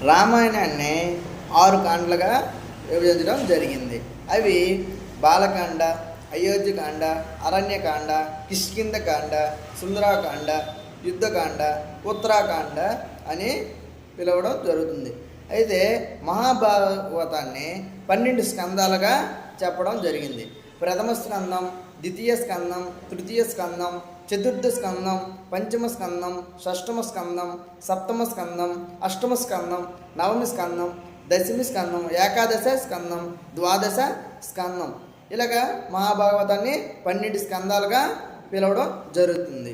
రామాయణాన్ని 6 కాండలుగా విభజించడం జరిగింది. అవి బాలకాండ, అయోధ్యకాండ, అరణ్యకాండ, కిష్కింధకాండ, సుందరాకాండ, యుద్ధకాండ, ఉత్తరాకాండ అని పిలవడం జరుగుతుంది. అయితే మహాభాగవతాన్ని 12 స్కందాలుగా చెప్పడం జరిగింది. ప్రథమ స్కందం, ద్వితీయ స్కందం, తృతీయ స్కందం, చతుర్థ స్కందం, పంచమ స్కందం, షష్టమ స్కందం, సప్తమ స్కందం, అష్టమ స్కందం, నవమి స్కందం, దశమి స్కందం, ఏకాదశ స్కందం, ద్వాదశ స్కందం. ఇలాగా మహాభాగవతాన్ని 12 స్కందాలుగా పిలవడం జరుగుతుంది.